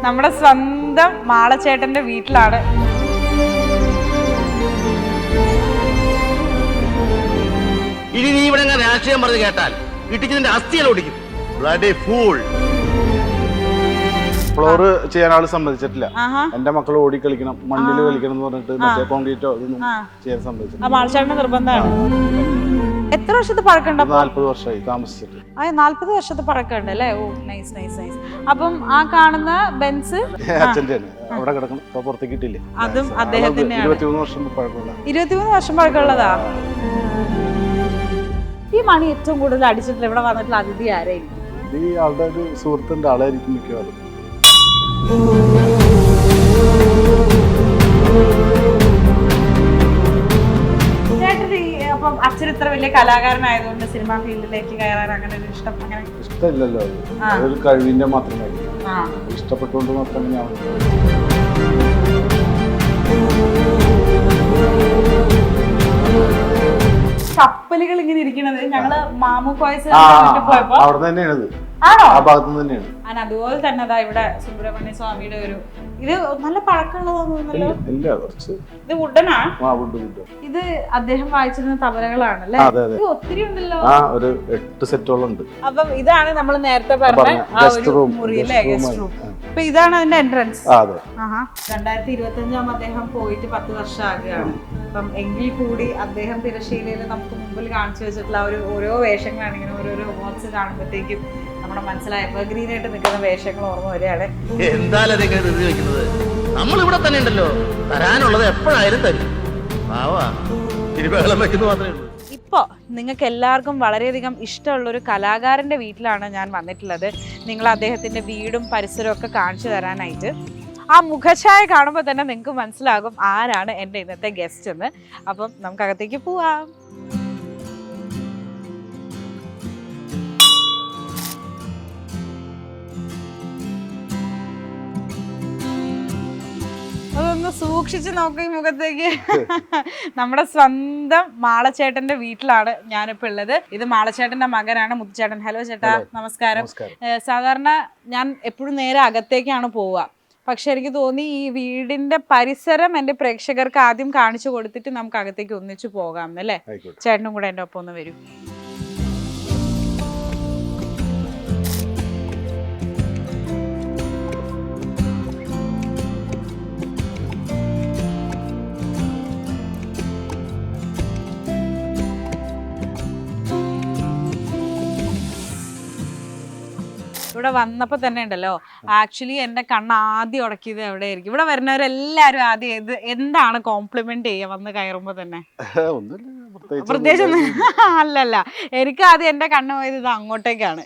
നമ്മുടെ സ്വന്തം മാളച്ചേട്ടന്റെ വീട്ടിലാണ്. ഇനി നീ ഇവിടെ രാഷ്ട്രീയം പറഞ്ഞു കേട്ടാൽ ഇട്ടിച്ചതിന്റെ അസ്ഥിയിൽ ഓടിക്കും. ഫ്ലോറ് ചെയ്യാൻ ആള് സമ്മതിച്ചിട്ടില്ല. എന്റെ മക്കൾ ഓടി കളിക്കണം, മണ്ണിൽ കളിക്കണം എന്ന് പറഞ്ഞിട്ട് മറ്റേ കോൺക്രീറ്റോ ഇതൊന്നും ചെയ്യാൻ സമ്മതിച്ചിട്ടില്ല. മാളച്ചേട്ടന്റെ നിർബന്ധമാണ്. എത്ര വർഷത്തെ പഴക്കമുണ്ട്? 40 വർഷമായി താമസിച്ചിട്ട്. 40 വർഷത്തെ പഴക്കമുണ്ട് അല്ലേ? ഓ നൈസ് നൈസ് നൈസ്. അപ്പം ആ കാണുന്ന ബെൻസ് അച്ഛൻ്റെയാണ്, അവിടെ കിടക്കണം, ഇപ്പൊ പുറത്തേക്ക് കിട്ടില്ലേ. അതും അദ്ദേഹത്തിന്റെ 23 വർഷം പഴക്കമുള്ള. 23 വർഷം പഴക്കമുള്ളതാ. ഈ മണി ഏറ്റവും കൂടുതൽ അടിച്ചിട്ടില്ല ഇവിടെ വന്നിട്ടുള്ള അതിഥി ആരായിരിക്കും? ഈ ആളുടെ ഒരു സുഹൃത്തിന്റെ ആളായിരിക്കും മിക്കവാറും. അപ്പം അച്ഛൻ ഇത്ര വലിയ കലാകാരനായതുകൊണ്ട് സിനിമാ ഫീൽഡിലേക്ക് കയറാൻ അങ്ങനെ ഒരു ഇഷ്ടം അങ്ങനെ ഇഷ്ടമില്ലല്ലോ, അതൊരു കഴിവിന്റെ മാത്രമേ ഇഷ്ടപ്പെട്ടുകൊണ്ട് മാത്രമേ ഞാൻ കപ്പലുകൾ ഇങ്ങനെ ഇരിക്കണത് ഞങ്ങള് മാമു കോയ്സ് പോയപ്പോ അവിടെ തന്നെയാണത്. ആണോ? ആ ഭാഗത്ത് തന്നെയാണ്. അതുപോലെ തന്നെ അതാ ഇവിടെ സുബ്രഹ്മണ്യ സ്വാമിയുടെ ഒരു ഇത് നല്ല പഴക്കമുള്ളതാണല്ലോ. ഇല്ല, കുറച്ച് ഇത് വുഡനാണ്. ഇത് അദ്ദേഹം വായിച്ചിരുന്ന തബലകളാണല്ലേ? ഒത്തിരി ഉണ്ടല്ലോ. ഒരു 8 സെറ്റോളം ഉണ്ട്. അപ്പം ഇതാണ് നമ്മൾ നേരത്തെ പറഞ്ഞ ആ ഒരു മുറി അല്ലേ, ഗസ്റ്റ് റൂം. അപ്പൊ ഇതാണ് അതിന്റെ എൻട്രൻസ്. 2025 അദ്ദേഹം പോയിട്ട് 10 വർഷം ആകുകയാണ്. അപ്പം എങ്കിൽ കൂടി അദ്ദേഹം തിരശ്ശീലയിൽ നമുക്ക് മുമ്പിൽ കാണിച്ചു വെച്ചിട്ടുള്ള ഒരു ഓരോ വേഷങ്ങളാണ് ഇങ്ങനെ ഓരോരോ അവാർഡ്സ് കാണുമ്പോഴത്തേക്കും നമ്മുടെ മനസ്സിലായ എവർഗ്രീൻ ആയിട്ട് നിൽക്കുന്ന വേഷങ്ങൾ ഓർമ്മ വരികയാണ്. നമ്മൾ ഇവിടെ തന്നെ ഉണ്ടല്ലോ, തരാനുള്ളത് എപ്പോഴായാലും തരും. ഇപ്പോൾ നിങ്ങൾക്ക് എല്ലാവർക്കും വളരെയധികം ഇഷ്ടമുള്ള ഒരു കലാകാരൻ്റെ വീട്ടിലാണ് ഞാൻ വന്നിട്ടുള്ളത്. നിങ്ങൾ അദ്ദേഹത്തിൻ്റെ വീടും പരിസരവും ഒക്കെ കാണിച്ചു തരാനായിട്ട്. ആ മുഖഛായ കാണുമ്പോൾ തന്നെ നിങ്ങൾക്ക് മനസ്സിലാകും ആരാണ് എൻ്റെ ഇന്നത്തെ ഗസ്റ്റ് എന്ന്. അപ്പം നമുക്കകത്തേക്ക് പോവാം. അതൊന്ന് സൂക്ഷിച്ച് നോക്കി മുഖത്തേക്ക്. നമ്മുടെ സ്വന്തം മാളച്ചേട്ടന്റെ വീട്ടിലാണ് ഞാനിപ്പോൾ ഉള്ളത്. ഇത് മാളച്ചേട്ടന്റെ മകനാണ് മുത്തുച്ചേട്ടൻ. ഹലോ ചേട്ടാ, നമസ്കാരം. സാധാരണ ഞാൻ എപ്പോഴും നേരെ അകത്തേക്കാണ് പോവുക. പക്ഷെ എനിക്ക് തോന്നി ഈ വീടിന്റെ പരിസരം എൻ്റെ പ്രേക്ഷകർക്ക് ആദ്യം കാണിച്ചു കൊടുത്തിട്ട് നമുക്ക് അകത്തേക്ക് ഒന്നിച്ചു പോകാം എന്നല്ലേ? ചേട്ടനും കൂടെ എൻ്റെ ഒപ്പം ഒന്ന് വരും. ഇവിടെ വന്നപ്പോൾ തന്നെ ഉണ്ടല്ലോ, ആക്ച്വലി എൻ്റെ കണ്ണ് ആദ്യം ഉടക്കിയത് എവിടെയായിരിക്കും? ഇവിടെ വരുന്നവരെല്ലാവരും ആദ്യം എന്താണ് കോംപ്ലിമെന്റ് ചെയ്യുക വന്ന് കയറുമ്പോൾ തന്നെ? പ്രത്യേകിച്ച് അല്ലല്ല, എനിക്ക് ആദ്യം എൻ്റെ കണ്ണ് പോയത് ഇത് അങ്ങോട്ടേക്കാണ്.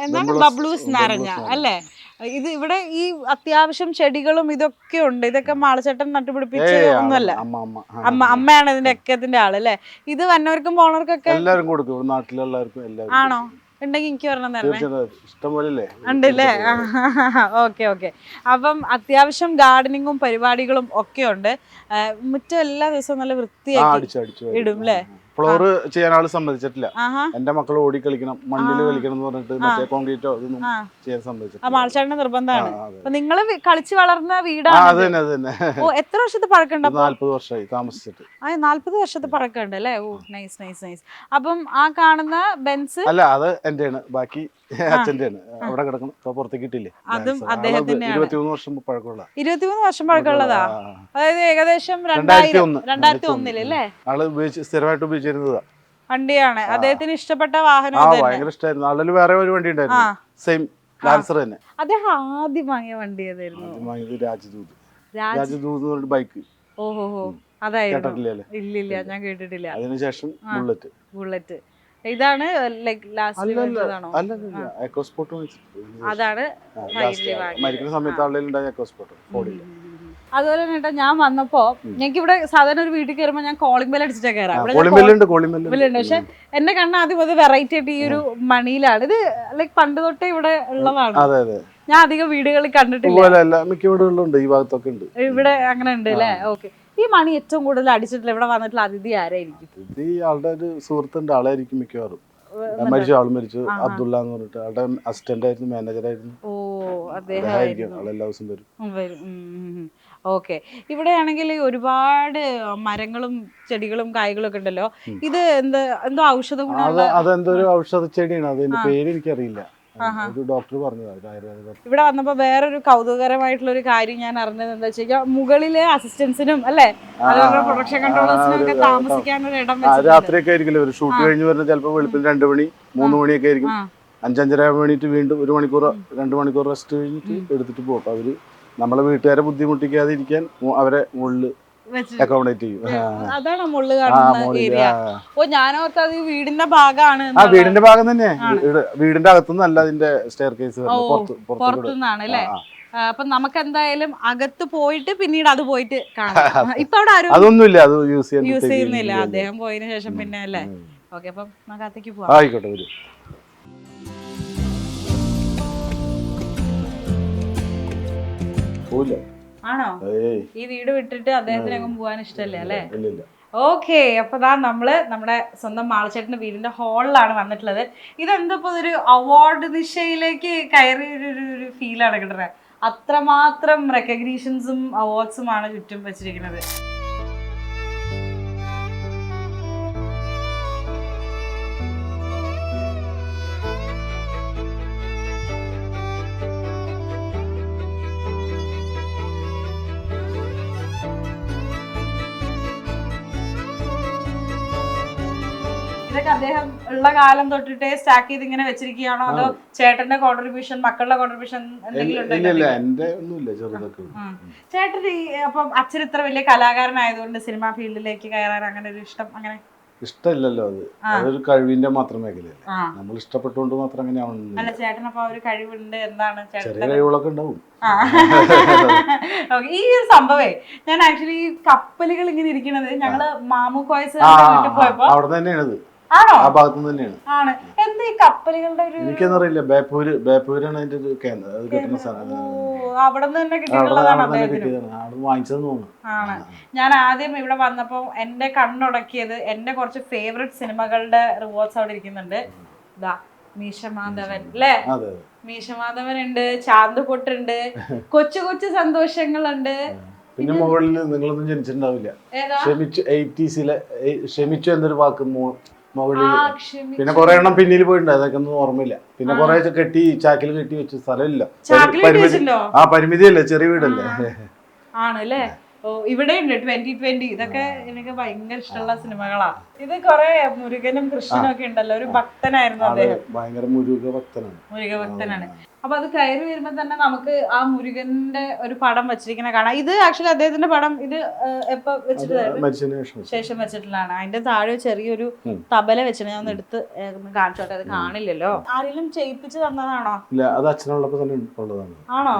എന്താണ് ബബ്ലൂസ് നാരങ്ങ അല്ലേ? ഇത് ഇവിടെ ഈ അത്യാവശ്യം ചെടികളും ഇതൊക്കെ ഉണ്ട്. ഇതൊക്കെ മാളച്ചേട്ടൻ നട്ടുപിടിപ്പിച്ച് ഒന്നുമല്ല, അമ്മയാണ് ഇതിന്റെ ഒക്കത്തിന്റെ ആളല്ലേ? ഇത് വന്നവർക്കും പോണവർക്കൊക്കെ ആണോ? ഉണ്ടെങ്കിൽ എനിക്ക് പറഞ്ഞ ഉണ്ടല്ലേ? Okay okay. അപ്പം അത്യാവശ്യം ഗാർഡനിങ്ങും പരിപാടികളും ഒക്കെ ഉണ്ട്. മുറ്റം എല്ലാ ദിവസവും നല്ല വൃത്തിയാക്കി ഇടും അല്ലേ? ഫ്ലോറ് ചെയ്യാൻ ആള് സമ്മതിച്ചിട്ടില്ല. എന്റെ മക്കൾ ഓടി കളിക്കണം, മണ്ണിൽ കളിക്കണം എന്ന് പറഞ്ഞിട്ട് മറ്റേ കോൺക്രീറ്റോ ഇതൊന്നും ചെയ്യാൻ സമ്മതിച്ചിട്ടില്ല. മാളച്ചേട്ടന്റെ നിർബന്ധമാണ്. അപ്പൊ നിങ്ങള് കളിച്ചു വളർന്ന വീടാണ്. ഓ, എത്ര വർഷത്തെ പഴക്കമുണ്ട്? 40 വർഷമായി താമസിച്ചിട്ട്. 40 വർഷത്തെ പഴക്കമുണ്ട് അല്ലേ? ഓ നൈസ് നൈസ് നൈസ്. അപ്പം ആ കാണുന്ന ബെൻസ് അല്ല, അത് എന്റെയാണ്, ബാക്കി അച്ഛന്റെയാണ്, അവിടെ കിടക്കണം, ഇപ്പൊ പുറത്തേക്ക് കിട്ടില്ലേ. അതും അദ്ദേഹത്തിന്റെ 23 വർഷം പഴക്കമുള്ള. 23 വർഷം പഴക്കമുള്ളതാ. അതായത് ഏകദേശം 2001 അല്ലേ? ആള് സ്ഥിരമായിട്ട് ഉപയോഗിച്ചിരുന്നതാ വണ്ടിയാണ്. അദ്ദേഹത്തിന് ഇഷ്ടപ്പെട്ട വാഹനം. ഭയങ്കര ഇഷ്ടമായിരുന്നു. ആളിൽ വേറെ ഒരു വണ്ടി ഉണ്ടായിരുന്നു, സെയിം ലാൻസർ തന്നെ. അദ്ദേഹം ആദ്യം വാങ്ങിയ വണ്ടി ഏതായിരുന്നു? രാജദൂത് ബൈക്ക്. ഓഹോ, അതായിരുന്നു. ഇല്ലില്ല, ഞാൻ കേട്ടിട്ടില്ല. അതിനുശേഷം ബുള്ളറ്റ്. ഇതാണ് അതാണ് മരിക്കുന്ന സമയത്ത് ആളുണ്ടായ എക്കോസ്പോർട്ട്. അതുപോലെ തന്നെ ഞാൻ വന്നപ്പോ ഞങ്ങൾക്ക് ഇവിടെ സാധാരണ ഒരു വീട്ടിൽ കയറുമ്പോ ഞാൻ കോളിംഗ് ബെൽ അടിച്ചിട്ടാ കയറാം. പക്ഷെ എന്റെ കണ്ണ് ആദ്യം അത് വെറൈറ്റി ആയിട്ട് ഈ ഒരു മണിയിലാണ്. ഇത് ലൈക് പണ്ട് തൊട്ടേ ഇവിടെ ഉള്ളതാണ്. ഞാൻ അധികം വീടുകളിൽ കണ്ടിട്ടില്ല. മിക്ക വീടുകളിലുണ്ട്, ഈ ഭാഗത്തൊക്കെ ഉണ്ട്. ഇവിടെ അങ്ങനെ ഉണ്ട് അല്ലേ? ഓക്കെ. ഈ മണി ഏറ്റവും കൂടുതൽ അടിച്ചിട്ടില്ല ഇവിടെ വന്നിട്ടുള്ള അതിഥി ആരായിരിക്കും? ഈ ആളുടെ ഒരു സുഹൃത്തിന്റെ ആളായിരിക്കും മിക്കവാറും. മരിച്ചു, ആള് മരിച്ചു. അബ്ദുള്ള എന്ന് പറഞ്ഞിട്ട് ആളുടെ അസിസ്റ്റന്റ് ആയിരുന്നു, മാനേജർ ആയിരുന്നു. ഓ അദ്ദേഹമായിരിക്കും എല്ലാ ദിവസം വരും. ഓക്കെ. ഇവിടെയാണെങ്കിൽ ഒരുപാട് മരങ്ങളും ചെടികളും കായ്കളും ഒക്കെ ഉണ്ടല്ലോ. ഇത് എന്തോ ഔഷധ ഗുണമുള്ള അതെന്തോ ഒരു ഔഷധ ചെടിയാണ്, അതിന്റെ പേര് എനിക്കറിയില്ല. ഒരു ഡോക്ടർ പറഞ്ഞത്. ഇവിടെ വന്നപ്പോ വേറൊരു കൗതുകകരമായിട്ടുള്ള ഒരു കാര്യം ഞാൻ അറിഞ്ഞത് എന്താ വെച്ചാൽ മുകളിലെ അസിസ്റ്റൻസിനും അല്ലെ അതുപോലെ പ്രൊഡക്ഷൻ കൺട്രോളേഴ്സിനും ഒക്കെ താമസിക്കാനൊരു ഇടം രാത്രിയൊക്കെ ആയിരിക്കില്ല ഒരു ഷൂട്ട് കഴിഞ്ഞ് വരുന്നത്, ചിലപ്പോൾ വെളുപ്പിന് 2 മണി 3 മണിയൊക്കെ ആയിരിക്കും. 5-5:30 വേണ്ടിയിട്ട് വീണ്ടും 1 മണിക്കൂർ 2 മണിക്കൂർ റെസ്റ്റ് കഴിഞ്ഞിട്ട് എടുത്തിട്ട് പോകും. അപ്പൊ അവര് നമ്മളെ വീട്ടുകാരെ ബുദ്ധിമുട്ടിക്കാതെ ഇരിക്കാൻ അവരെ മുകളിൽ അക്കോമഡേറ്റ് ചെയ്യും. അതാണ് മുള്ളു കാണുന്ന ഏരിയ. ഓ ഞാനോർത്ത് അത് വീടിന്റെ ഭാഗമാണ്. വീടിന്റെ ഭാഗം തന്നെ, വീടിന്റെ അകത്തുനിന്നല്ല അതിന്റെ സ്റ്റെയർ കേസ് പുറത്തുനിന്നാണ് അല്ലേ. അപ്പൊ നമുക്ക് എന്തായാലും അകത്ത് പോയിട്ട് പിന്നീട് അത് പോയിട്ട് കാണാം. ഇപ്പൊ അവിടെ ആരും അതൊന്നുമില്ല, അത് യൂസ് ചെയ്യുന്നില്ല. അദ്ദേഹം പോയതിനു ശേഷം പിന്നെ അല്ലേ. ഓക്കെ, അപ്പം നമുക്ക് അകത്തേക്ക് പോവാം. ആയിക്കോട്ടെ, വരും. ആണോ? ഈ വീട് വിട്ടിട്ട് അദ്ദേഹത്തിന് അങ്ങ് പോകാൻ ഇഷ്ടല്ലേ അല്ലേ? ഓക്കെ. അപ്പൊ നമ്മള് നമ്മുടെ സ്വന്തം മാളച്ചേട്ടന്റെ വീടിന്റെ ഹാളിലാണ് വന്നിട്ടുള്ളത്. ഇതെന്തോ ഒരു അവാർഡ് നിശയിലേക്ക് കയറി ഒരു ഫീലാണ് കിട്ടുന്നത്. അത്രമാത്രം റെക്കഗ്നീഷൻസും അവാർഡ്സുമാണ് ചുറ്റും വെച്ചിരിക്കുന്നത്. ഇതൊക്കെ അദ്ദേഹം ഉള്ള കാലം തൊട്ടിട്ടേ സ്റ്റാക്ക് ചെയ്ത് ഇങ്ങനെ വെച്ചിരിക്കുകയാണോ, അതോ ചേട്ടന്റെ കോൺട്രിബ്യൂഷൻ, മക്കളുടെ കോൺട്രിബ്യൂഷൻ എന്തെങ്കിലും ചേട്ടൻ? അപ്പം അച്ഛൻ ഇത്ര വലിയ കലാകാരനായതുകൊണ്ട് സിനിമാ ഫീൽഡിലേക്ക് കയറാൻ അങ്ങനെ ഒരു ഇഷ്ടം അങ്ങനെ ഇഷ്ടമില്ലല്ലോ. അത് അതൊരു കഴിവിന്റെ മാത്രം മേഖലയല്ലേ, നമ്മൾ ഇഷ്ടപ്പെട്ടുകൊണ്ട് മാത്രം അങ്ങനെ ആവണം. അല്ല ചേട്ടനപ്പോ ഒരു കഴിവുണ്ട്, എന്താണ് ചെറിയ കഴിവുകളൊക്കെ ഉണ്ടാവും. ഈ ഒരു സംഭവേ ഞാൻ ആക്ച്വലി ഈ കപ്പലുകൾ ഇങ്ങനെ ഇരിക്കണത് ഞങ്ങള് മാമു കോയ്സ് വീട്ടിൽ പോയപ്പോ അവിടെ തന്നെയാണത്. ആണോ? ആ ഭാഗത്ത് തന്നെയാണ്. ആണ്. എന്താ ഈ കപ്പലുകളുടെ ഒരു എനിക്കെന്നറിയില്ല. ബേപ്പൂരാണ് അതിന്റെ ഒരു കേന്ദ്രം, അത് കിട്ടുന്ന സ്ഥലം. അവിടെ നിന്ന് തന്നെ കിട്ടിയിട്ടുള്ളതാണ് വാങ്ങിച്ചതെന്ന് തോന്നുന്നു. ആണ്. ഞാൻ ആദ്യം ഇവിടെ വന്നപ്പോ എന്റെ കണ്ണുടക്കിയത് എന്റെ കുറച്ച് ഫേവറേറ്റ് സിനിമകളുടെ റിവാർഡ്സ് അവിടെ ഇരിക്കുന്നുണ്ട്. ഇതാ മീശമാധവൻ അല്ലേ? മീശമാധവൻ ഉണ്ട്, ചാന്തുപൊട്ടുണ്ട്, കൊച്ചു കൊച്ചു സന്തോഷങ്ങളുണ്ട്. പിന്നെ മുകളിൽ നിങ്ങളൊന്നും ജനിച്ചിട്ടുണ്ടാവില്ല. ക്ഷമിച്ചു 80s ക്ഷമിച്ചു എന്നൊരു വാക്ക് മുകളിൽ. പിന്നെ കുറെ എണ്ണം പിന്നിൽ പോയിട്ടുണ്ട്, അതൊക്കെ ഒന്നും ഓർമ്മയില്ല. പിന്നെ കുറെ കെട്ടി ചാക്കിൽ കെട്ടി വെച്ച സ്ഥലമില്ല. പരിമിതിയല്ലേ, ചെറിയ വീടല്ലേ. ആണല്ലേ? ഓ ഇവിടെ ഉണ്ട് 2020. ഇതൊക്കെ എനിക്ക് ഭയങ്കര ഇഷ്ടമുള്ള സിനിമകളാ. ഇത് കൊറേ മുരുകനും കൃഷ്ണനും ഒക്കെ ഉണ്ടല്ലോ. ഒരു ഭക്തനായിരുന്നു അദ്ദേഹം, ഭയങ്കര മുരുക ഭക്തനാണ്. അപ്പൊ അത് കയറി വരുമ്പോ തന്നെ നമുക്ക് ആ മുരുകന്റെ ഒരു പടം വെച്ചിരിക്കുന്ന കാണാം. ഇത് ആക്ച്വലി അദ്ദേഹത്തിന്റെ പടം ഇത് എപ്പോ വെച്ചിട്ട് ശേഷം വെച്ചിട്ടുള്ളതാണ്. അതിന്റെ താഴെ ചെറിയൊരു തബല വെച്ചിട്ട് ഞാൻ ഒന്ന് എടുത്ത് കാണിച്ചോട്ടെ. അത് കാണില്ലല്ലോ. ആരെങ്കിലും ചെയ്യിപ്പിച്ച് തന്നതാണോ? ഇല്ല, അത് അച്ഛനുള്ളപ്പോ തന്നെ ഉള്ളതാണ്. ആണോ?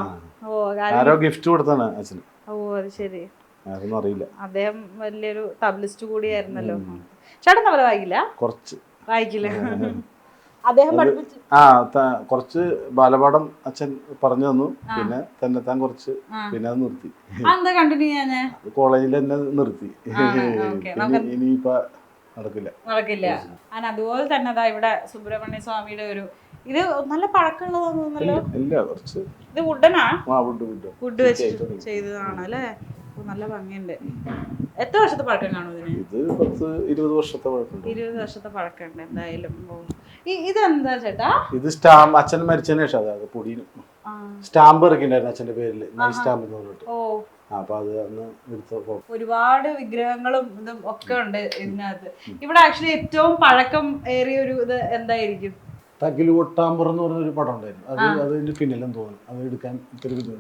ആരോ ഗിഫ്റ്റ് കൊടുത്താണ് അച്ഛന്. ഓ അത് ശരി. അറിയില്ല. അദ്ദേഹം വലിയൊരു തബലിസ്റ്റ് കൂടിയായിരുന്നല്ലോ. ചേട്ടൻ തബല വായിക്കില്ല? കുറച്ച് വായിക്കില്ല. അദ്ദേഹം പഠിപ്പിച്ചു. കുറച്ച് ബാലപാഠം അച്ഛൻ പറഞ്ഞു തന്നു. പിന്നെ തന്നെത്താൻ കുറച്ച്, പിന്നെ അത് നിർത്തി. കണ്ടിന്യൂ ചെയ്യാന് കോളേജിൽ തന്നെ നിർത്തി. ഇനിയിപ്പോ നടക്കില്ല. അതുപോലെ തന്നെ ഇവിടെ സുബ്രഹ്മണ്യ സ്വാമിയുടെ ഒരു ഇത് നല്ല പഴക്കമുള്ളതാന്ന് തോന്നുന്നല്ലോ. ഇത് വുഡനാ? വുഡ് വെച്ച് ചെയ്തതാണ് അല്ലേ? നല്ല ഭംഗിയുണ്ട്. എത്ര വർഷത്തെ പഴക്കം കാണും ഇതിന്? ഇത് 20 വർഷത്തെ പഴക്കമുണ്ട്. 20 വർഷത്തെ പഴക്കമുണ്ട് എന്തായാലും. ഇതെന്താ ചേട്ടാ? ഇത് സ്റ്റാമ്പ്. അച്ഛൻ മരിച്ചതിന് ശേഷം അത് പൊടിയും സ്റ്റാമ്പ് ഇറക്കിണ്ടായിരുന്നു അച്ഛന്റെ പേരില്, സ്റ്റാമ്പ് എന്ന് പറഞ്ഞിട്ട്. അപ്പൊ അത് അന്ന് എടുത്ത ഒരുപാട് വിഗ്രഹങ്ങളും ഇതും ഒക്കെ ഉണ്ട് ഇതിനകത്ത്. ഇവിടെ ആക്ച്വലി ഏറ്റവും പഴക്കം ഏറിയ ഒരു ഇത് എന്തായിരിക്കും? തകിലുകൊട്ടാമ്പുറം എന്ന് പറഞ്ഞൊരു പടം ഉണ്ടായിരുന്നു. അത് അതിന്റെ പിന്നിലും തോന്നുന്നു. അത് എടുക്കാൻ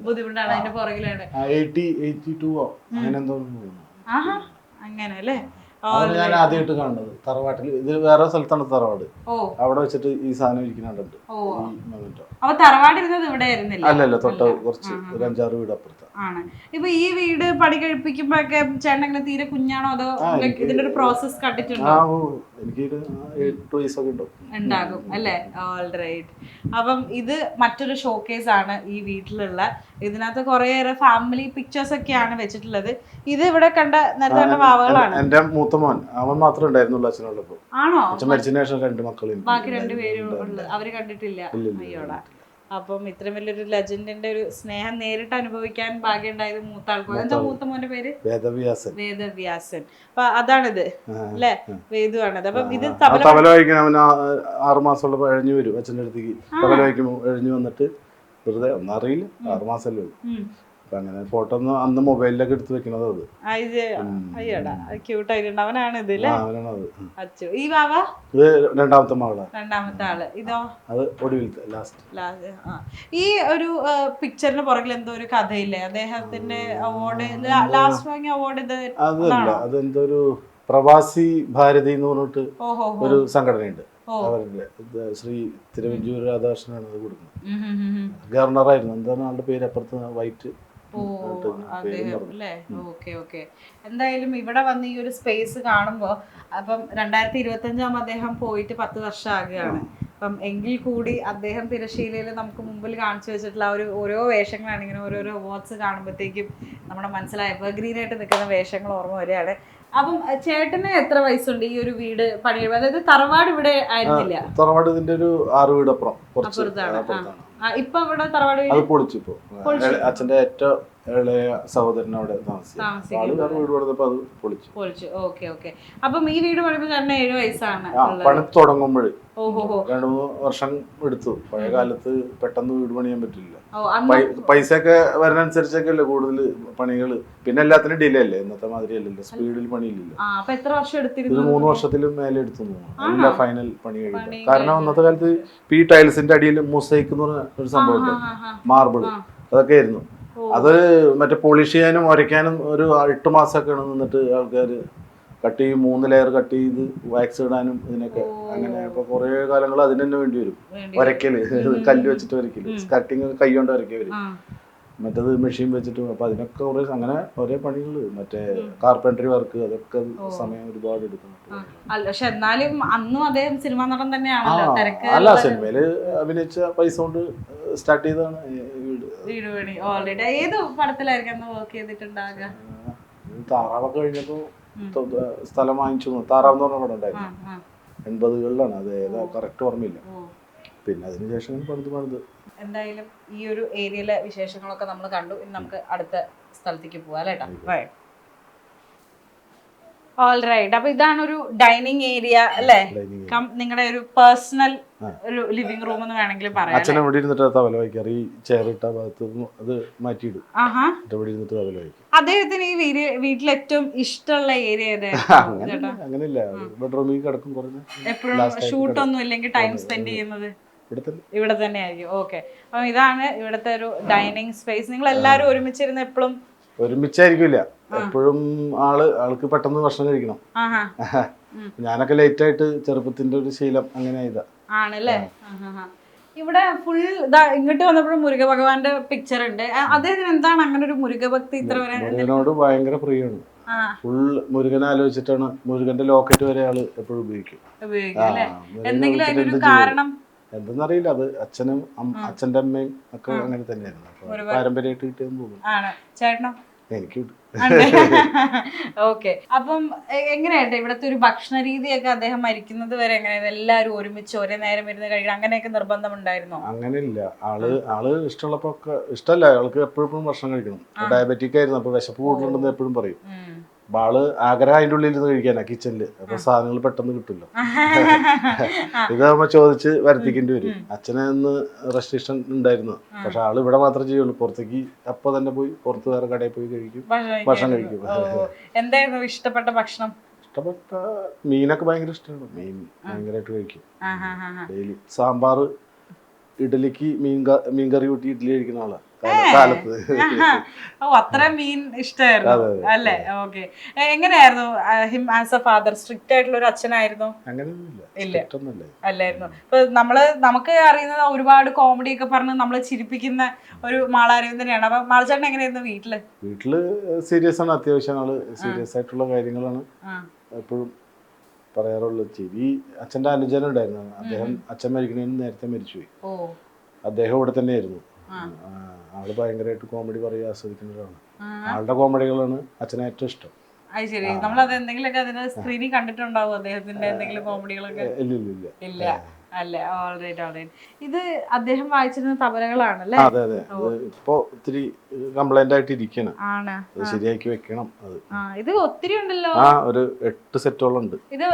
ബുദ്ധിമുട്ടാണ്. അതിന്റെ പുറകിലാണ് 82 അങ്ങനെ എന്തോ അങ്ങനെ അല്ലേ? ഞാൻ ആദ്യമായിട്ട് കാണുന്നത് തറവാട്ടിൽ. ഇത് വേറെ സ്ഥലത്താണ് തറവാട്. അവിടെ വെച്ചിട്ട് ഈ സാധനം ഇരിക്കുന്നുണ്ട്. അപ്പൊ തറവാടിരുന്നത് ഇവിടെ ആയിരുന്നില്ല? അല്ലല്ല, തൊട്ട് കുറച്ച് ഒരു 5-6 വീട് അപ്പുറത്ത് ആണ്. ഇപ്പൊ ഈ വീട് പണി കഴിപ്പിക്കുമ്പോഴൊക്കെ ചേട്ടൻ എങ്ങനെ തീരെ കുഞ്ഞാണോ അതോ ഇതിന്റെ ഒരു പ്രോസസ് കണ്ടിട്ടുണ്ടോ? എനിക്ക് 8 വയസ്സൊക്കെ ഉണ്ടാകും അല്ലേ? ഓൾറൈറ്റ്. അപ്പം ഇത് മറ്റൊരു ഷോക്കേസ് ആണ് ഈ വീട്ടിലുള്ള. ഇതിനകത്ത് കുറേയേറെ ഫാമിലി പിക്ചേഴ്സ് ഒക്കെയാണ് വെച്ചിട്ടുള്ളത്. ഇത് ഇവിടെ കണ്ട നേരത്തെ കണ്ട വാവകളാണ്. എന്റെ മൂത്ത മോൻ, അവൻ മാത്രമേ ഉണ്ടായിരുന്നുള്ളൂ അച്ഛനുള്ളപ്പോ. ആണോ? അച്ഛൻ മരിച്ചതിന് ശേഷം 2 മക്കളും. ബാക്കി 2 പേരും അവര് കണ്ടിട്ടില്ല. അയ്യോടാ. അപ്പം ഇത്രയും വലിയൊരു ലെജൻഡിന്റെ ഒരു സ്നേഹം നേരിട്ട് അനുഭവിക്കാൻ ഭാഗ്യം ഉണ്ടായത് മൂത്ത ആൾക്കാർ. എന്താ മൂത്ത മോന്റെ പേര്? വേദവ്യാസൻ. അപ്പൊ അതാണിത് അല്ലെ? വേദു ആണത്. അപ്പം ഇത് തബല വായിക്കാൻ അവൻ 6 മാസമുള്ളപ്പോ എഴഞ്ഞു വരും അച്ഛൻ്റെ അടുത്തേക്ക്. തബല വായിക്കുമ്പോ എഴഞ്ഞു വന്നിട്ട് വെറുതെ ഒന്നും അറിയില്ല, 6 മാസമല്ലേ ഉള്ളൂ. അപ്പൊ അങ്ങനെ ഫോട്ടോ ഒന്ന് അന്ന് മൊബൈലിലൊക്കെ എടുത്ത് വെക്കണത് അത്. അയ്യോടാ, ക്യൂട്ടായിട്ടുണ്ട്. അവനാണ് ഇത് അല്ലേ? അവനാണത്. അച്ഛോ. ഈ വാവ ഇത് രണ്ടാമത്തെ മകളാണ്. രണ്ടാമത്തെ ആള്. ഇതോ? അത് ഒടുവിലത്തെ ലാസ്റ്റ്. ഈ ഒരു പിക്ചറിന് പുറകിൽ എന്തോ ഒരു കഥയില്ലേ? അദ്ദേഹത്തിന്റെ അവാർഡ്, ലാസ്റ്റ് വാങ്ങിയ അവാർഡ് ഇത് അതല്ല, അതെന്തോ ഒരു പ്രവാസി ഭാരതി എന്ന് പറഞ്ഞിട്ട് ഒരു സംഘടനയുണ്ട്. അവരുടെ ശ്രീ തിരുവഞ്ചൂർ രാധാകൃഷ്ണനാണ് അത് കൊടുക്കുന്നത്. ഗവർണറായിരുന്നു. എന്താണ് ആളുടെ പേര്? അപ്പുറത്ത് വൈറ്റ്. എന്തായാലും ഇവിടെ വന്ന് ഈ ഒരു സ്പേസ് കാണുമ്പോ, അപ്പം 2025 അദ്ദേഹം പോയിട്ട് 10 വർഷം ആകുകയാണ്. അപ്പം എങ്കിൽ കൂടി അദ്ദേഹം തിരശ്ശീലയിൽ നമുക്ക് മുമ്പിൽ കാണിച്ചു വെച്ചിട്ടുള്ള ഓരോ വേഷങ്ങളാണ്. ഇങ്ങനെ ഓരോരോ അവാർഡ്സ് കാണുമ്പോഴത്തേക്കും നമ്മുടെ മനസ്സിലായ എവർഗ്രീൻ ആയിട്ട് നിൽക്കുന്ന വേഷങ്ങൾ ഓർമ്മ വരികയാണ്. അപ്പം ചേട്ടന് എത്ര വയസ്സുണ്ട് ഈ ഒരു വീട് പണി? അതായത് തറവാട് ഇവിടെ ആയിരുന്നില്ല? തറവാട് ഇതിന്റെ ഒരു 6 വീട് അപ്പുറത്താണ്. ഇപ്പൊ ഇവിടെ തറവാട് പൊളിച്ചു. ഇപ്പൊ അച്ഛന്റെ ഏറ്റവും ഇളയ സഹോദരൻ അവിടെ പൊളിച്ചു. ഓക്കെ. അപ്പം ഈ വീട് പണിയുമ്പോ ചേട്ടന് 7 വയസ്സാണ്. പണി തുടങ്ങുമ്പോഴേ 2-3 വർഷം എടുത്തു. പഴയ കാലത്ത് പെട്ടെന്ന് വീട് പണിയാൻ പറ്റില്ല. പൈസ ഒക്കെ വരുന്നനുസരിച്ചൊക്കെ അല്ലേ കൂടുതൽ പണികള്. പിന്നെ എല്ലാത്തിനും ഡിലേ അല്ലേ, ഇന്നത്തെ മാതിരി അല്ലല്ലോ, സ്പീഡിൽ പണിയില്ലല്ലോ. എത്ര വർഷം എടുത്തിരുന്നു? 3 വർഷത്തിലും മേലെ എടുത്തു എല്ലാ ഫൈനൽ പണി കഴിയും. കാരണം അന്നത്തെ കാലത്ത് ഈ ടൈൽസിന്റെ അടിയിൽ മൊസൈക്ക് എന്ന് പറഞ്ഞ ഒരു സംഭവം ഉണ്ട്, മാർബിൾ. അതൊക്കെ ആയിരുന്നു. അത് മറ്റേ പോളിഷ് ചെയ്യാനും ഉരയ്ക്കാനും ഒരു 8 മാസമൊക്കെയാണ് നിന്നിട്ട് ആൾക്കാർ കട്ട് ചെയ്യും. 3 ലെയർ കട്ട് ചെയ്ത് വാക്സ് ഇടാനും ഇതിനൊക്കെ. അങ്ങനെ അപ്പൊ കുറെ കാലങ്ങൾ അതിന് തന്നെ വേണ്ടി വരും. ഉരയ്ക്കല്, കല്ല് വെച്ചിട്ട് ഉരയ്ക്കല്, കട്ടിങ് കൈ കൊണ്ട് ഉരയ്ക്കവര്, മറ്റേത് മെഷീൻ വെച്ചിട്ട്. അപ്പൊ അതിനൊക്കെ കുറെ അങ്ങനെ ഒരേ പണികള്, മറ്റേ കാർപ്പൻട്രി വർക്ക്, അതൊക്കെ സമയം ഒരുപാട് എടുക്കുന്നു. പക്ഷെ എന്നാലും അന്നും അദ്ദേഹം സിനിമാ നടൻ തന്നെയാണല്ലോ. അല്ല, സിനിമയില് അഭിനയിച്ച പൈസ കൊണ്ട് സ്റ്റാർട്ട് ചെയ്തതാണ് വീട് പണി. ഓൾറെഡി ഏത് പടത്തിലായിരിക്കും വർക്ക് ചെയ്തിട്ടുണ്ടാകുക? താറാവൊക്കെ കഴിഞ്ഞപ്പോ സ്ഥലം വാങ്ങിച്ചു. താറാവ് എന്ന് പറഞ്ഞ പടം ഉണ്ടായിരുന്നു, 80കളിലാണ്. അത് ഏതാ കറക്റ്റ് ഓർമ്മയില്ല. പിന്നെ അതിനുശേഷം പണിത്. എന്തായാലും ഈ ഒരു ഏരിയയിലെ വിശേഷങ്ങളൊക്കെ നമ്മൾ കണ്ടു. ഇനി നമുക്ക് അടുത്ത സ്ഥലത്തേക്ക് പോവാം അല്ലേട്ടാ. ഓൾറൈറ്റ്. അപ്പൊ ഇതാണ് ഒരു ഡൈനിങ് ഏരിയ അല്ലേ? നിങ്ങളുടെ ഒരു പേഴ്സണൽ ഒരു ലിവിംഗ് റൂം എന്ന് വേണമെങ്കിൽ പറയാം. അച്ഛനെ ഇവിടെ ഇരുന്നിട്ട് തവല വയ്ക്കാറ്. ഈ ചെയർ ഇട്ട ഭാഗത്ത് അത് മാറ്റിയിടും. ഇവിടെ ഇരുന്നിട്ട് തവല വയ്ക്കും. അദ്ദേഹത്തിന് ഈ വീട്ടിൽ ഏറ്റവും ഇഷ്ടമുള്ള ഏരിയ അങ്ങനെയില്ല, ബെഡ്റൂമിൽ കിടക്കും. എപ്പോഴും ഷൂട്ടൊന്നും ഇല്ലെങ്കിൽ ടൈം സ്പെൻഡ് ചെയ്യുന്നത് ഇവിടെ തന്നെ ആയിരിക്കും. ഓക്കെ. അപ്പൊ ഇതാണ് ഇവിടുത്തെ ഒരു ഡൈനിങ് സ്പേസ്. നിങ്ങൾ എല്ലാവരും ഒരുമിച്ചിരുന്ന് എപ്പോഴും ഒരുമിച്ചായിരിക്കില്ല, എപ്പോഴും ആൾക്ക് പെട്ടെന്ന് ഭക്ഷണം കഴിക്കണം. ഞാനൊക്കെ ലേറ്റ് ആയിട്ട് ചെറുപ്പത്തിന്റെ ഒരു ശീലം അങ്ങനെ ആണല്ലേ. ഇവിടെ ഫുൾ ഇങ്ങോട്ട് വന്നപ്പോഴും മുരുക ഭഗവാന്റെ പിക്ചർ ഉണ്ട്. അദ്ദേഹത്തിന് എന്താണ് അങ്ങനെ ഒരു മുരുകഭക്തി ഇത്ര വരെ? മുരുകനോട് ഭയങ്കര പ്രിയമാണ്. ഫുൾ മുരുകനെ ആലോചിച്ചിട്ടാണ്. മുരുകന്റെ ലോക്കറ്റ് വരെ ആള് എപ്പോഴും ഉപയോഗിക്കും. എന്തെങ്കിലും അതിനൊരു കാരണം എന്തെന്നറിയില്ല. അത് അച്ഛനും അച്ഛന്റെ അമ്മയും ഒക്കെ അങ്ങനെ തന്നെയായിരുന്നു. പാരമ്പര്യമായിട്ട് കിട്ടിയെന്ന് തോന്നുന്നു. ചേട്ടനോ? എനിക്ക് ഓക്കെ. അപ്പം എങ്ങനെയായിട്ട് ഇവിടുത്തെ ഒരു ഭക്ഷണ രീതിയൊക്കെ അദ്ദേഹം മരിക്കുന്നത് വരെ എങ്ങനെയായിരുന്നു? എല്ലാവരും ഒരുമിച്ച് ഒരേ നേരം ഇരുന്ന് കഴിക്കണം, അങ്ങനെയൊക്കെ നിർബന്ധം ഉണ്ടായിരുന്നോ? അങ്ങനെയില്ല. ആള് ഇഷ്ടമുള്ളപ്പോ ഒക്കെ ഇഷ്ടമല്ല. ആൾക്ക് എപ്പോഴും ഭക്ഷണം കഴിക്കണം. ഡയബറ്റിക് ആയിരുന്നു. അപ്പൊ വിശപ്പ് കൂടുതലുണ്ടെന്ന് എപ്പോഴും പറയും. ആള് ആഗ്രഹം അതിൻ്റെ ഉള്ളിൽ ഇരുന്ന് കഴിക്കാനാ കിച്ചണില്. അപ്പൊ സാധനങ്ങൾ പെട്ടെന്ന് കിട്ടില്ല. ഇതാകുമ്പോ ചോദിച്ച് വരുത്തിക്കേണ്ടി വരും. അച്ഛനെ ഒന്ന് റെസ്ട്രിക്ഷൻ ഉണ്ടായിരുന്നു. പക്ഷെ ആള് ഇവിടെ മാത്രമേ ചെയ്യുള്ളൂ. പുറത്തേക്ക് അപ്പൊ തന്നെ പോയി പുറത്ത് വേറെ കടയിൽ പോയി കഴിക്കും, ഭക്ഷണം കഴിക്കും. എന്തായിരുന്നു ഇഷ്ടപ്പെട്ട ഭക്ഷണം? ഇഷ്ടപ്പെട്ട മീനൊക്കെ ഭയങ്കര ഇഷ്ടമാണ്. മീൻ ഭയങ്കരമായിട്ട് കഴിക്കും ഡെയിലി. സാമ്പാറ് ഇഡലിക്ക് മീൻകറി കൂട്ടി ഇഡ്ഡലി കഴിക്കുന്ന ആളാ കാലത്ത്. ഓ അത്ര മീൻ ഇഷ്ടമായിരുന്നു അല്ലേ? ഓക്കെ. എങ്ങനെയായിരുന്നു him as A father? Strict ആയിട്ടുള്ള ഒരു അച്ഛനായിരുന്നു? അങ്ങനെയൊന്നുമില്ല. അല്ലായിരുന്നു. ഇപ്പൊ നമുക്ക് അറിയുന്നത് ഒരുപാട് കോമഡി ഒക്കെ പറഞ്ഞ് നമ്മളെ ചിരിപ്പിക്കുന്ന ഒരു മാളാരവൻ തന്നെയാണ്. അപ്പൊ മാളച്ചേട്ടൻ എങ്ങനെയായിരുന്നു വീട്ടില് സീരിയസ് ആണ്, അത്യാവശ്യം ആള് സീരിയസ് ആയിട്ടുള്ള കാര്യങ്ങളാണ് എപ്പോഴും പറയാറുള്ളത്. ചിരി അച്ഛൻ്റെ അനുജനുണ്ടായിരുന്നു. അദ്ദേഹം അച്ഛൻ മരിക്കുന്നതിന് നേരത്തെ മരിച്ചുപോയി. അദ്ദേഹം ഇവിടെ തന്നെയായിരുന്നു. ആള് ഭയങ്കരമായിട്ട് കോമഡി പറയുക ആസ്വദിക്കുന്ന ഒരാളാണ്. ആളുടെ കോമഡികളാണ് അച്ഛനെ ഏറ്റവും ഇഷ്ടം. അത് ശരി. നമ്മളത് എന്തെങ്കിലുമൊക്കെ അതിന് സ്ക്രീനിൽ കണ്ടിട്ടുണ്ടാവും അദ്ദേഹത്തിന്റെ എന്തെങ്കിലും കോമഡികളൊക്കെ? ഇല്ല അല്ലേ? ഓൾറൈറ്റ്. ഇത് അദ്ദേഹം വായിച്ചിരുന്ന തബലകളാണല്ലേ? അതെ. ഇപ്പൊ ഒത്തിരി കംപ്ലൈന്റ് ആയിട്ട് ഇരിക്കണം, ശരിയാക്കി വെക്കണം. ഇത് ഒത്തിരി ഉണ്ടല്ലോ. ഒരു 8 സെറ്റോളം ഉണ്ട്. ഇത്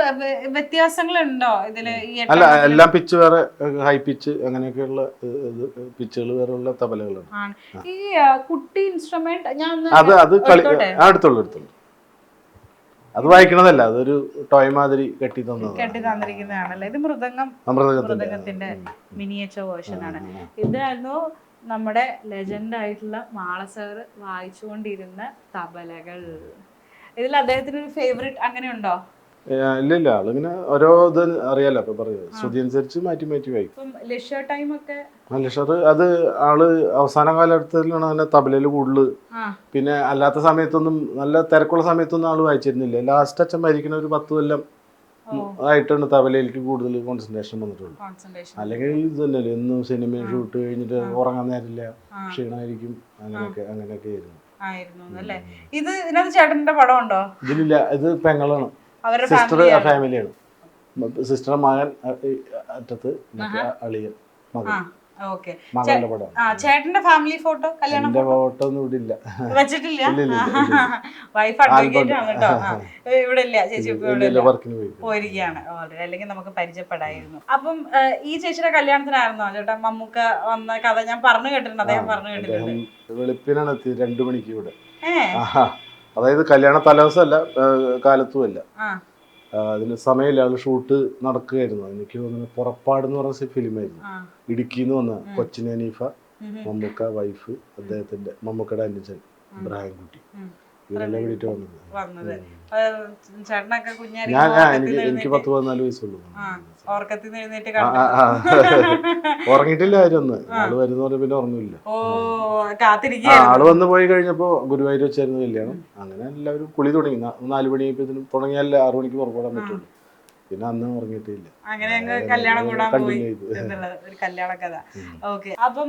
വ്യത്യാസങ്ങളുണ്ടോ ഇതില്? അല്ല, എല്ലാം പിച്ച് വേറെ, ഹൈ പിച്ച് അങ്ങനെയൊക്കെയുള്ള പിച്ചുകൾ വേറെ ഉള്ള തബലകളാണ്. ഈ കുട്ടി ഇൻസ്ട്രുമെന്റ് അത് അടുത്തുള്ളൂ. അത് വായിക്കണതല്ല, അതൊരു ടോയ് മാതിരി കെട്ടി തന്നിരിക്കുന്നതാണല്ലേ? ഇത് മൃദംഗത്തിന്റെ മിനിയേച്ചർ വേർഷൻ ആണ്. ഇതായിരുന്നു നമ്മുടെ ലെജൻഡ് ആയിട്ടുള്ള മാള സാറ് വായിച്ചുകൊണ്ടിരുന്ന തബലകൾ. ഇതിൽ അദ്ദേഹത്തിന് ഒരു ഫേവറേറ്റ് അങ്ങനെ ഉണ്ടോ? ഇല്ല, ആളിങ്ങനെ ഓരോ ഇത് അറിയാലോ, അപ്പൊ പറയൂ ശ്രുതി അനുസരിച്ച് മാറ്റി വായിക്കും. ലെഷർ ടൈം ഒക്കെ അത് ആള് അവസാന കാലഘട്ടത്തിലാണ് അങ്ങനെ തബലയിൽ കൂടുതൽ. പിന്നെ അല്ലാത്ത സമയത്തൊന്നും, നല്ല തിരക്കുള്ള സമയത്തൊന്നും ആള് വായിച്ചിരുന്നില്ല. ലാസ്റ്റ് അച്ഛൻ മരിക്കുന്ന ഒരു 10 കൊല്ലം ആയിട്ടാണ് തബലയിലേക്ക് കൂടുതൽ കോൺസെൻട്രേഷൻ വന്നിട്ടുള്ളൂ. അല്ലെങ്കിൽ ഇത് തന്നെയല്ലേ, എന്നും സിനിമ ഷൂട്ട് കഴിഞ്ഞിട്ട് ഉറങ്ങാൻ നേരില്ല, ക്ഷീണമായിരിക്കും, അങ്ങനെയൊക്കെ ആയിരുന്നു. ഇത് ഇതിനകത്ത് ചേട്ടന്റെ പടം ഉണ്ടോ? ഇതിലില്ല, ഇത് പെങ്ങളാണ്, സിസ്റ്റർ ഫാമിലിയാണ്. സിസ്റ്റർ മകൻ അറ്റത്ത്, അളിയൻ മകൻ. ചേട്ടന്റെ ഫാമിലി ഫോട്ടോ, കല്യാണ ഫോട്ടോ ഒന്നും ഇവിടെ ഇല്ല, വെച്ചിട്ടില്ല. വൈഫ് അഡ്വക്കേറ്റ് ആണ് കേട്ടോ. ഇവിടെ ഇല്ല, ചേച്ചി പോയിരിക്കുകയാണ്. അല്ലെങ്കിൽ നമുക്ക് പരിചയപ്പെടായിരുന്നു. അപ്പം ഈ ചേച്ചിയുടെ കല്യാണത്തിനായിരുന്നോ ചേട്ടാ മമ്മൂക്ക വന്ന കഥ? ഞാൻ പറഞ്ഞു കേട്ടിട്ടുണ്ട്, അദ്ദേഹം പറഞ്ഞു കേട്ടിട്ടുണ്ട്. വെളുപ്പിനാണ് എത്തി, 2 മണിക്ക് ഇവിടെ. അതായത് കല്യാണ തലേദിവസമല്ല, കാലത്തുമല്ല. അതിന് സമയമില്ല, ആള് ഷൂട്ട് നടക്കുകയായിരുന്നു. എനിക്ക് തോന്നുന്നു പുറപ്പാട് എന്ന് പറഞ്ഞ ഫിലിമായിരുന്നു. ഇടുക്കിന്ന് വന്ന കൊച്ചിൻ ഹനീഫ, മമ്മൂക്ക വൈഫ്, അദ്ദേഹത്തിന്റെ മമ്മൂക്കയുടെ അനുജൻ ഇബ്രാഹിം കുട്ടി, ഇവരെല്ലാം വേണ്ടിട്ട് വന്നത്. എനിക്ക് 10-14 വയസ്സുള്ളൂ. ഉറങ്ങിയിട്ടില്ല ആരൊന്ന്. ആള് വരുന്ന പറഞ്ഞ പിന്നെ ഉറങ്ങില്ല. ആള് വന്ന് പോയി കഴിഞ്ഞപ്പോ ഗുരുവായൂർ വെച്ചായിരുന്നു കല്യാണം. അങ്ങനെ എല്ലാവരും കുളി തുടങ്ങി. 4 മണിയായപ്പോഴത്തേനും തുടങ്ങിയാലേ 6 മണിക്ക് പുറപ്പെടാൻ പറ്റുള്ളൂ. പിന്നെ അന്ന് ഉറങ്ങിയിട്ടില്ല. അങ്ങനെ കല്യാണം കൂടാൻ പോയി എന്നുള്ളത് ഒരു കല്യാണ കഥ. ഓക്കെ. അപ്പം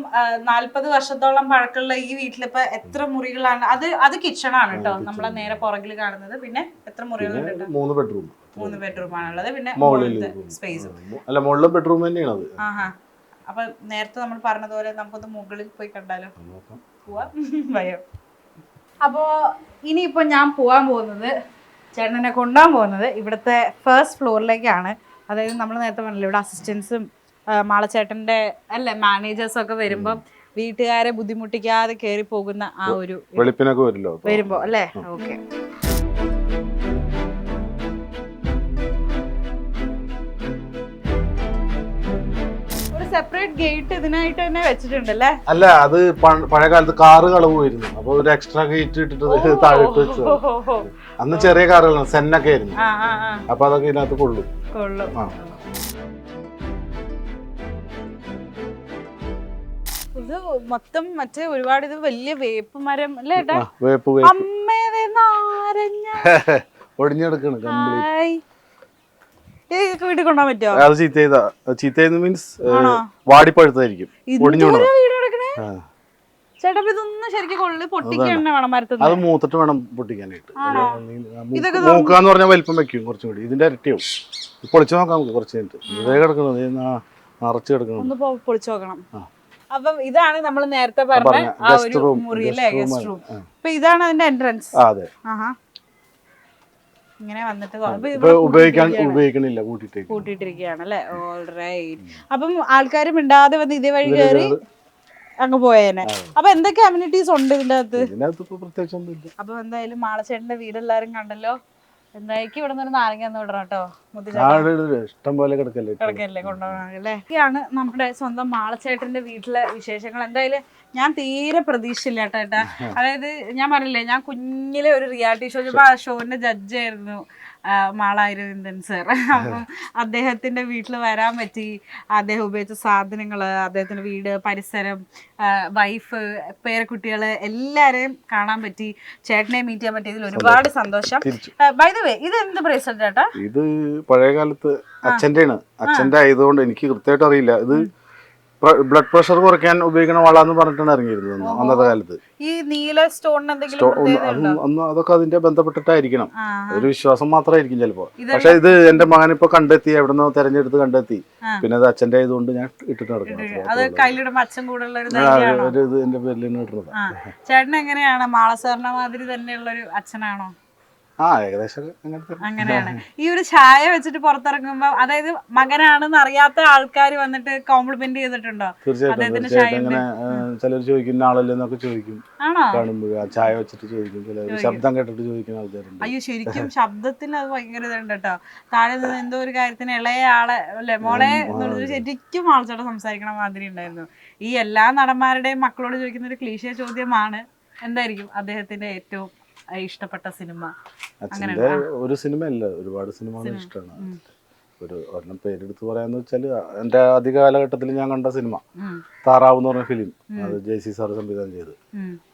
40 വർഷത്തോളം പഴക്കമുള്ള ഈ വീട്ടിലിപ്പോ എത്ര മുറികളാണ്? അത് കിച്ചൺ ആണ് കേട്ടോ, നമ്മളെ നേരെ പുറകിൽ കാണുന്നത്. പിന്നെ എത്ര മുറികളുണ്ട്? 3 ബെഡ്റൂം. 3 ബെഡ്റൂം ആണുള്ളത്. പിന്നെ സ്പേസും. അല്ല, മുകളിലെ ബെഡ്റൂം തന്നെയാണ് അത്. അപ്പൊ നേരത്തെ നമ്മൾ പറഞ്ഞതുപോലെ നമുക്കൊന്ന് മുകളിൽ പോയി കണ്ടാലോ? ഭയം. അപ്പോ ഇനിയിപ്പോ ഞാൻ പോവാൻ പോകുന്നത്, ചേട്ടനെ കൊണ്ടുപോകാൻ പോകുന്നത് ഇവിടുത്തെ ഫസ്റ്റ് ഫ്ലോറിലേക്കാണ്. അതായത് നമ്മൾ നേരത്തെ പറഞ്ഞില്ല, ഇവിടെ അസിസ്റ്റൻസും മാളച്ചേട്ടൻ്റെ മാനേജേഴ്സും ഒക്കെ വരുമ്പം വീട്ടുകാരെ ബുദ്ധിമുട്ടിക്കാതെ കയറി പോകുന്ന ആ ഒരു വെളുപ്പിനൊക്കെ വരുമ്പോ അല്ലേ? ഓക്കെ. സെപ്പറേറ്റ് ഗേറ്റ് ഇതിനായിട്ട് തന്നെ വെച്ചിട്ടുണ്ടല്ലേ? അല്ല, അത് പഴയ കാലത്ത് കാറ് കളവ് പോയിരുന്നു. അപ്പൊ ഒരു എക്സ്ട്രാ ഗേറ്റ് ഇട്ടിട്ട് താഴോട്ട് വെച്ചു. അന്ന് ചെറിയ കാറുകളാണ്, സെന്നൊക്കെ ആയിരുന്നു. അപ്പൊ അതൊക്കെ ഇതിനകത്ത് കൊള്ളും. ഇത് മൊത്തം മറ്റേ ഒരുപാട് ഇത് വലിയ വേപ്പ് മരം അല്ലേ? അമ്മേടെ നാരങ്ങ ഒടിഞ്ഞെടുക്കണം. വീട്ടിൽ കൊണ്ടുപോകാൻ പറ്റുമോ? അത് ചീത്ത മീൻസ് വാടിപ്പഴുത്തായിരിക്കും. ചേട്ടാ ഇതൊന്നും ശരിക്കും കൊള്ളി പൊട്ടിക്കന്നെ വേണം മരത്തിൽ. അത് മൂത്തിട്ട് വേണം പൊട്ടിക്കാനായിട്ട്. മൂക്കാന്ന് പറഞ്ഞാൽ വലിപ്പം വെക്കും കുറച്ചും കൂടി, ഇതിന്റെ ഇരട്ടിയാവും. പൊളിച്ചു നോക്കാം നമുക്ക് കുറച്ച് കഴിഞ്ഞിട്ട്. ഇതേ കിടക്കണം, നിറച്ച് കിടക്കണം. ഒന്ന് പൊളിച്ചു നോക്കണം. അപ്പം ഇതാണ് നമ്മൾ നേരത്തെ പറഞ്ഞ ആ ഒരു മുറി അല്ലേ, ഗസ്റ്റ് റൂം. അപ്പൊ ഇതാണ് അതിന്റെ എൻട്രൻസ്. അതെ. ഇങ്ങനെ വന്നിട്ട് ഉപയോഗിക്കണില്ല, കൂട്ടിയിട്ടിരിക്കുകയാണ് അല്ലേ? ഓൾറൈറ്റ്. അപ്പം ആൾക്കാർ മിണ്ടാതെ വന്ന് ഇതേ വഴി കയറി അങ്ങ് പോയേനെ. അപ്പൊ എന്തൊക്കെ അമ്യൂണിറ്റീസ് ഉണ്ട് ഇതിന്റെ അകത്ത്? പ്രത്യേകിച്ച്. അപ്പൊ എന്തായാലും മാളച്ചേട്ടന്റെ വീട് എല്ലാരും കണ്ടല്ലോ. എന്തായാലും ഇവിടെ നിന്ന് നാരങ്ങ ഒന്ന് വിടണം കേട്ടോ. ഇഷ്ടം പോലെ കിടക്കല്ലേ കൊണ്ടുപോകണല്ലേ. ഇതൊക്കെയാണ് നമ്മുടെ സ്വന്തം മാളച്ചേട്ടന്റെ വീട്ടിലെ വിശേഷങ്ങൾ. എന്തായാലും ഞാൻ തീരെ പ്രതീക്ഷയില്ല കേട്ടാ. അതായത് ഞാൻ പറഞ്ഞില്ലേ, ഞാൻ കുഞ്ഞിലെ ഒരു റിയാലിറ്റി ഷോ ആ ഷോന്റെ ജഡ്ജായിരുന്നു മാളാരവിന്ദൻ സർ. അപ്പം അദ്ദേഹത്തിന്റെ വീട്ടിൽ വരാൻ പറ്റി. അദ്ദേഹം ഉപയോഗിച്ച സാധനങ്ങള്, അദ്ദേഹത്തിന്റെ വീട്, പരിസരം, വൈഫ്, പേരക്കുട്ടികള് എല്ലാരെയും കാണാൻ പറ്റി. ചേട്ടനെ മീറ്റ് ചെയ്യാൻ പറ്റിയതിൽ ഒരുപാട് സന്തോഷം. ബൈ ദ വേ, ഇത് എന്ത് ബ്രേസ്ലെറ്റ് ചേട്ടാ? ഇത് പഴയ കാലത്ത് അച്ഛൻ്റെയാണ്. അച്ഛൻ്റെ ആയതുകൊണ്ട് എനിക്ക് കൃത്യമായിട്ട് അറിയില്ല. ഇത് ബ്ലഡ് പ്രഷർ കുറയ്ക്കാൻ ഉപയോഗിക്കണ വളാന്ന് പറഞ്ഞിട്ടാണ് ഇറങ്ങിയിരുന്നത് അന്നത്തെ കാലത്ത്. ഈ നീല സ്റ്റോണിന് എന്തെങ്കിലും അതൊക്കെ അതിന്റെ ബന്ധപ്പെട്ടിട്ടായിരിക്കണം. ഒരു വിശ്വാസം മാത്രമായിരിക്കും ചിലപ്പോ. പക്ഷെ ഇത് എന്റെ മകൻ ഇപ്പൊ കണ്ടെത്തി, എവിടെ നിന്നോ തെരഞ്ഞെടുത്ത് കണ്ടെത്തി. പിന്നെ അത് അച്ഛന്റെ ആയതുകൊണ്ട് ഞാൻ ഇട്ടിട്ട് നടക്കണം. ഇത് എന്റെ പേരിൽ ഇടുന്നത്. ചേട്ടൻ എങ്ങനെയാണ്? മാളസാറിന്റെ മാതിരി തന്നെയുള്ള ഒരു അച്ഛനാണോ? ഏകദേശം അങ്ങനെയാണ്. ഈ ഒരു ചായ വെച്ചിട്ട് പുറത്തിറങ്ങുമ്പോ, അതായത് മകനാണെന്ന് അറിയാത്ത ആൾക്കാർ വന്നിട്ട് കോംപ്ലിമെന്റ് ചെയ്തിട്ടുണ്ടോ? തീർച്ചയായിട്ടും. ചിലർ ചോദിക്കും ആളല്ലെന്നൊക്കെ ചോദിക്കും. കാണുമ്പോൾ ചായ വെച്ചിട്ട് ചോദിക്കും. ചിലർ ശബ്ദം കേട്ടിട്ട് ചോദിക്കുന്ന ആൾക്കാരുണ്ട്. അയ്യോ, ശരിക്കും ശബ്ദത്തിന് അത് ഭയങ്കര ഇതുണ്ട് കേട്ടോ. താഴെ നിന്ന് എന്തോ ഒരു കാര്യത്തിന് ഇളയ ആളെ അല്ലെ മോളെ ശരിക്കും ആൾച്ചോടെ സംസാരിക്കണ മാതിരി ഉണ്ടായിരുന്നു. ഈ എല്ലാ നടന്മാരുടെയും മക്കളോട് ചോദിക്കുന്ന ഒരു ക്ലീശ ചോദ്യമാണ്, എന്തായിരിക്കും അദ്ദേഹത്തിന്റെ ഏറ്റവും ഇഷ്ടപ്പെട്ട സിനിമ? അച്ഛൻ്റെ ഒരു സിനിമയല്ല, ഒരുപാട് സിനിമകൾ ഇഷ്ടമാണ്. ഒരു ഒരെണ്ണം പേരെടുത്ത് പറയാന്ന് വെച്ചാൽ എൻ്റെ ആദ്യ കാലഘട്ടത്തിൽ ഞാൻ കണ്ട സിനിമ താറാവ് എന്ന് പറഞ്ഞ ഫിലിം, അത് ജെയ്സി സാർ സംവിധാനം ചെയ്ത്.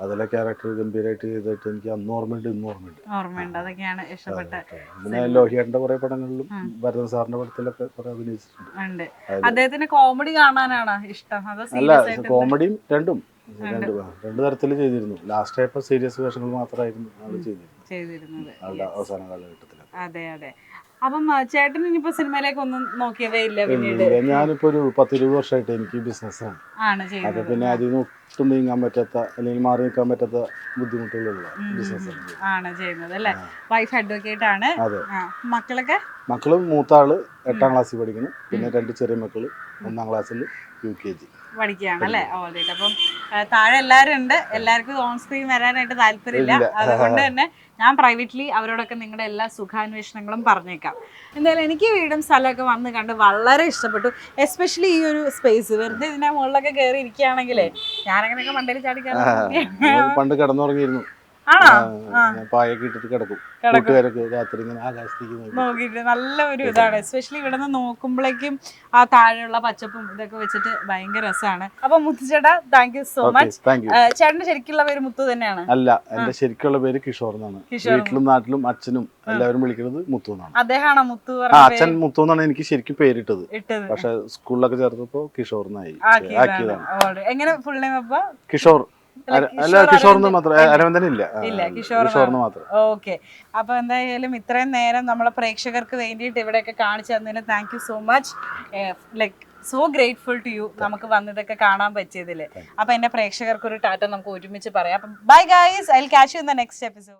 അതിലെ ക്യാരക്ടർ ഗംഭീരമായിട്ട് ചെയ്തിട്ട് എനിക്ക് അന്ന് ഓർമ്മയുണ്ട്, ഇന്നും ഓർമ്മയുണ്ട്. അതൊക്കെയാണ് ഇഷ്ടപ്പെട്ട. പിന്നെ ലോഹിയേട്ടന്റെ കുറെ പടങ്ങളിലും ഭരതൻ സാറിന്റെ പടത്തിലൊക്കെ കുറെ അഭിനയിച്ചിട്ടുണ്ട്. അദ്ദേഹത്തിന്റെ കോമഡി കാണാനാണ് ഇഷ്ടം? അല്ല, കോമഡിയും രണ്ടു തരത്തിൽ ചെയ്തിരുന്നു. ലാസ്റ്റ് ആയപ്പോ സീരിയസ് വേഷങ്ങൾ മാത്രമായിരുന്നു ആള് ചെയ്തിരുന്നത് അവസാന കാലഘട്ടത്തിൽ. അതെ അതെ. അപ്പം ചേട്ടൻ ഇനിയിപ്പോ സിനിമയിലേക്ക് ഒന്നും നോക്കിയതേ ഇല്ല? പിന്നീട് ഞാനിപ്പോ ഒരു 10-20 വർഷമായിട്ട് എനിക്ക് ബിസിനസ്സാണ്. അപ്പൊ പിന്നെ അതിൽ നിന്ന് ഒട്ടും നീങ്ങാൻ പറ്റാത്ത, അല്ലെങ്കിൽ മാറി നിൽക്കാൻ പറ്റാത്ത ബുദ്ധിമുട്ടുകളുള്ള ആണ് ചെയ്യുന്നത് അല്ലേ? വൈഫ് അഡ്വക്കേറ്റ് ആണ്. മക്കളൊക്കെ? മക്കള് മൂത്ത ആള് 8ാം ക്ലാസ്സിൽ പഠിക്കുന്നു. പിന്നെ 2 ചെറിയ മക്കള് 1ാം ക്ലാസ്സിൽ UKG പഠിക്കുകയാണ് അല്ലേ? ഓൾറെഡി. അപ്പം താഴെ എല്ലാവരും ഉണ്ട്. എല്ലാവർക്കും ഓൺ സ്ക്രീൻ വരാനായിട്ട് താല്പര്യമില്ല. അതുകൊണ്ട് തന്നെ ഞാൻ പ്രൈവറ്റ്ലി അവരോടൊക്കെ നിങ്ങളുടെ എല്ലാ സുഖാന്വേഷണങ്ങളും പറഞ്ഞേക്കാം. എന്തായാലും എനിക്ക് വീടും സ്ഥലമൊക്കെ വന്ന് കണ്ട് വളരെ ഇഷ്ടപ്പെട്ടു. എസ്പെഷ്യലി ഈ ഒരു സ്പേസ്. വെറുതെ ഇതിന്റെ മുകളിലൊക്കെ കയറി ഇരിക്കുകയാണെങ്കിലേ ഞാനങ്ങനെയൊക്കെ മണ്ടയിൽ ചാടിക്കാൻ പണ്ട് കിടന്നുറങ്ങിയിരുന്നു. പായൊക്കെ ഇട്ടിട്ട് കിടക്കും. രാത്രി നോക്കിയിട്ട് നല്ല ഒരു ഇതാണ്. എസ്പെഷ്യലി ഇവിടെ നിന്ന് നോക്കുമ്പോഴേക്കും ആ താഴെയുള്ള പച്ചപ്പും ഇതൊക്കെ വെച്ചിട്ട് ഭയങ്കര രസമാണ്. അപ്പൊ മുത്തുചേട്ടാ, താങ്ക് യു സോ മച്ച്. ചേട്ടന്റെ ശരിക്കുള്ള പേര് മുത്തു തന്നെയാണ്? അല്ല, എന്റെ ശരിക്കുള്ള പേര് കിഷോർ എന്നാണ്. വീട്ടിലും നാട്ടിലും അച്ഛനും എല്ലാവരും വിളിക്കുന്നത് മുത്തു എന്നാണ്. അദ്ദേഹമാണോ മുത്തു? അച്ഛൻ മുത്തു എന്നാണ് എനിക്ക് ശരിക്കും പേരിട്ടത്. പക്ഷെ സ്കൂളിലൊക്കെ ചേർത്തപ്പോ കിഷോർ എന്നായി ആക്കിയതാണ്. എങ്ങനെ ഫുൾ നെയിം? അപ്പൊ കിഷോർ അല്ല, കിഷോറിന് മാത്രം, അരവിന്ദനില്ല, കിഷോറിന് മാത്രം. ഓക്കെ. അപ്പൊ എന്തായാലും ഇത്രയും നേരം നമ്മളെ പ്രേക്ഷകർക്ക് വേണ്ടിയിട്ട് ഇവിടെയൊക്കെ കാണിച്ചു തന്നതിന് thank you so much. Like so grateful to you, നമുക്ക് വന്നതൊക്കെ കാണാൻ പറ്റിയതില്. അപ്പൊ എന്റെ പ്രേക്ഷകർക്ക് ഒരു ടാറ്റ നമുക്ക് ഒരുമിച്ച് പറയാം. അപ്പം bye guys, I will catch you in the next episode.